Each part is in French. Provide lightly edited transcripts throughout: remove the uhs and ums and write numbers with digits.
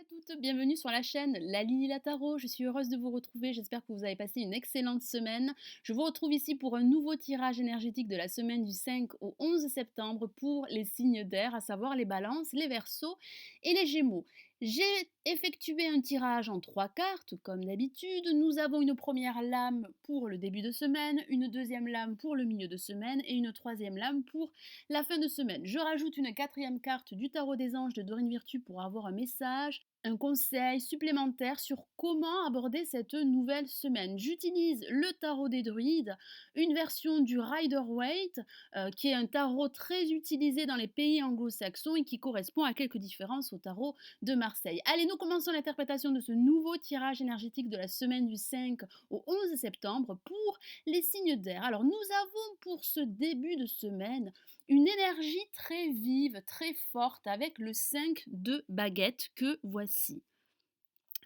toutes, bienvenue sur la chaîne La Lily la Tarot. Je suis heureuse de vous retrouver, j'espère que vous avez passé une excellente semaine. Je vous retrouve ici pour un nouveau tirage énergétique de la semaine du 5 au 11 septembre pour les signes d'air, à savoir les balances, les verseaux et les gémeaux. J'ai effectué un tirage en 3 cartes, comme d'habitude. Nous avons une première lame pour le début de semaine, une deuxième lame pour le milieu de semaine et une troisième lame pour la fin de semaine. Je rajoute une quatrième carte du tarot des anges de Dorine Virtue pour avoir un message, un conseil supplémentaire sur comment aborder cette nouvelle semaine. J'utilise le tarot des druides, une version du Rider-Waite, qui est un tarot très utilisé dans les pays anglo-saxons et qui correspond à quelques différences au tarot de Marseille. Allez, nous commençons l'interprétation de ce nouveau tirage énergétique de la semaine du 5 au 11 septembre pour les signes d'air. Alors, nous avons pour ce début de semaine une énergie très vive, très forte, avec le 5 de baguette que voici.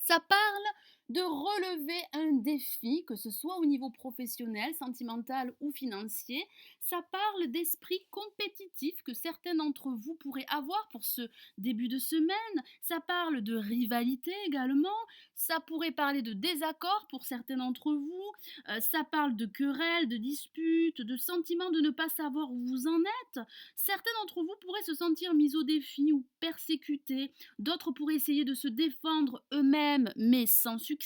Ça parle de relever un défi, que ce soit au niveau professionnel, sentimental ou financier. Ça parle d'esprit compétitif que certains d'entre vous pourraient avoir pour ce début de semaine. Ça parle de rivalité également. Ça pourrait parler de désaccord pour certains d'entre vous. Ça parle de querelles, de disputes, de sentiments de ne pas savoir où vous en êtes. Certains d'entre vous pourraient se sentir mis au défi ou persécutés. D'autres pourraient essayer de se défendre eux-mêmes, mais sans succès.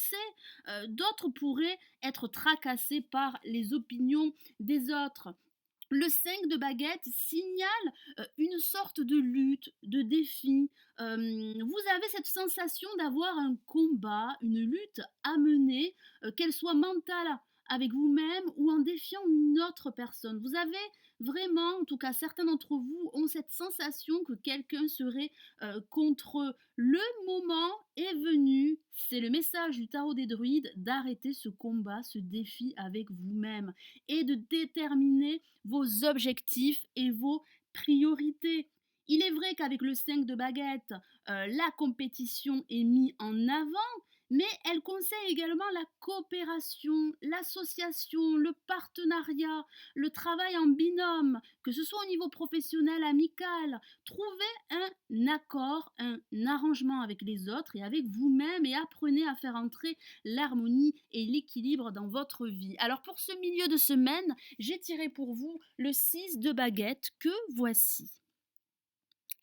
D'autres pourraient être tracassés par les opinions des autres. Le 5 de baguette signale une sorte de lutte, de défi. Vous avez cette sensation d'avoir un combat, une lutte à mener, qu'elle soit mentale avec vous-même ou en défiant une autre personne. Vous avez vraiment, en tout cas certains d'entre vous ont cette sensation que quelqu'un serait contre eux. Le moment est venu, c'est le message du tarot des druides, d'arrêter ce combat, ce défi avec vous-même et de déterminer vos objectifs et vos priorités. Il est vrai qu'avec le 5 de baguette, la compétition est mise en avant, mais elle conseille également la coopération, l'association, le partenariat, le travail en binôme, que ce soit au niveau professionnel, amical. Trouvez un accord, un arrangement avec les autres et avec vous-même et apprenez à faire entrer l'harmonie et l'équilibre dans votre vie. Alors pour ce milieu de semaine, j'ai tiré pour vous le 6 de baguette que voici.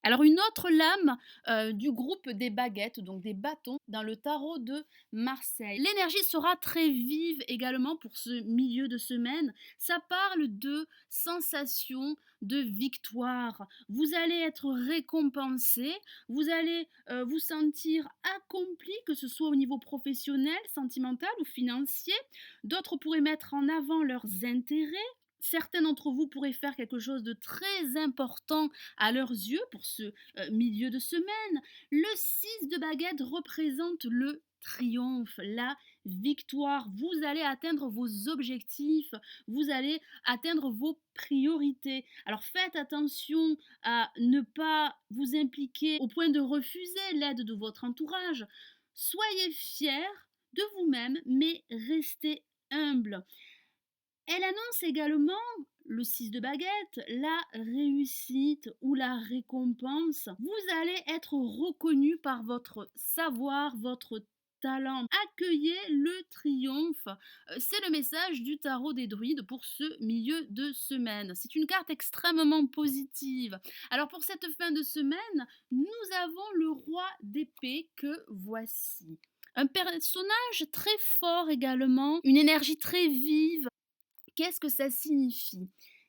Alors une autre lame du groupe des baguettes, donc des bâtons, dans le tarot de Marseille. L'énergie sera très vive également pour ce milieu de semaine. Ça parle de sensation de victoire. Vous allez être récompensé, vous allez vous sentir accompli, que ce soit au niveau professionnel, sentimental ou financier. D'autres pourraient mettre en avant leurs intérêts. Certains d'entre vous pourraient faire quelque chose de très important à leurs yeux pour ce milieu de semaine. Le 6 de baguette représente le triomphe, la victoire. Vous allez atteindre vos objectifs, vous allez atteindre vos priorités. Alors faites attention à ne pas vous impliquer au point de refuser l'aide de votre entourage. Soyez fiers de vous-même, mais restez humble. Elle annonce également, le 6 de baguette, la réussite ou la récompense. Vous allez être reconnu par votre savoir, votre talent. Accueillez le triomphe. C'est le message du tarot des druides pour ce milieu de semaine. C'est une carte extrêmement positive. Alors pour cette fin de semaine, nous avons le roi d'épée que voici. Un personnage très fort également, une énergie très vive. Qu'est-ce que ça signifie?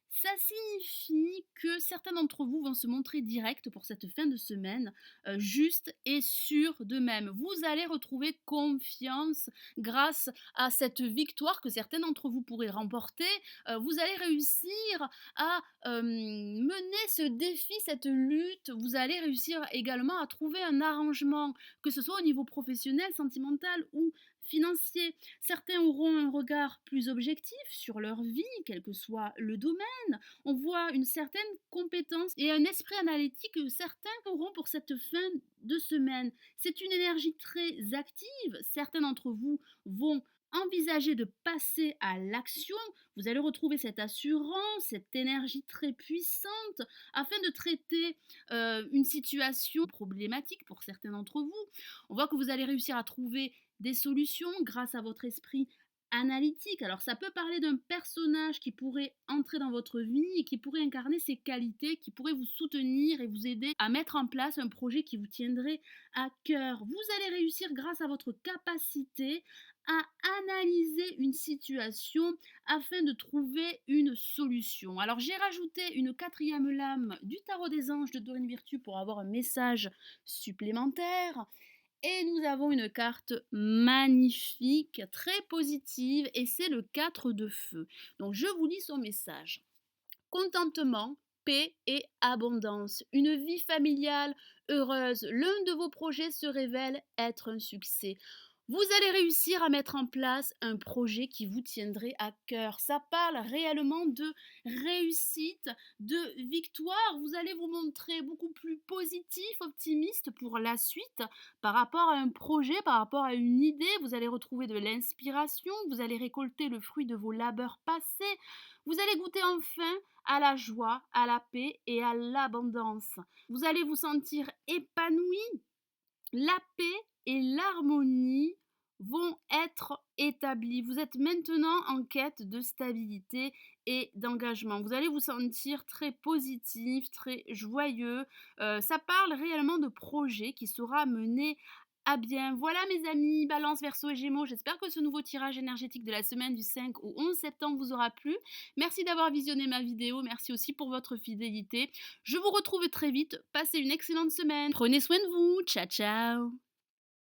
Ça signifie que certains d'entre vous vont se montrer directs pour cette fin de semaine, justes et sûrs d'eux-mêmes. Vous allez retrouver confiance grâce à cette victoire que certains d'entre vous pourraient remporter. Vous allez réussir à mener ce défi, cette lutte. Vous allez réussir également à trouver un arrangement, que ce soit au niveau professionnel, sentimental ou financier. Certains auront un regard plus objectif sur leur vie, quel que soit le domaine. On voit une certaine compétence et un esprit analytique que certains auront pour cette fin de semaine. C'est une énergie très active. Certains d'entre vous vont envisagez de passer à l'action. Vous allez retrouver cette assurance, cette énergie très puissante afin de traiter une situation problématique pour certains d'entre vous. On voit que vous allez réussir à trouver des solutions grâce à votre esprit analytique. Alors ça peut parler d'un personnage qui pourrait entrer dans votre vie et qui pourrait incarner ses qualités, qui pourrait vous soutenir et vous aider à mettre en place un projet qui vous tiendrait à cœur. Vous allez réussir grâce à votre capacité à analyser une situation afin de trouver une solution. Alors j'ai rajouté une quatrième lame du tarot des anges de Dorine Virtue pour avoir un message supplémentaire. Et nous avons une carte magnifique, très positive, et c'est le 4 de feu. Donc je vous lis son message. Contentement, paix et abondance. Une vie familiale heureuse. L'un de vos projets se révèle être un succès. Vous allez réussir à mettre en place un projet qui vous tiendrait à cœur. Ça parle réellement de réussite, de victoire. Vous allez vous montrer beaucoup plus positif, optimiste pour la suite par rapport à un projet, par rapport à une idée. Vous allez retrouver de l'inspiration, vous allez récolter le fruit de vos labeurs passés. Vous allez goûter enfin à la joie, à la paix et à l'abondance. Vous allez vous sentir épanoui. La paix et l'harmonie vont être établies. Vous êtes maintenant en quête de stabilité et d'engagement. Vous allez vous sentir très positif, très joyeux. Ça parle réellement de projet qui sera mené à bien. Voilà mes amis, Balance, Verseau et Gémeaux. J'espère que ce nouveau tirage énergétique de la semaine du 5 au 11 septembre vous aura plu. Merci d'avoir visionné ma vidéo. Merci aussi pour votre fidélité. Je vous retrouve très vite. Passez une excellente semaine. Prenez soin de vous. Ciao, ciao.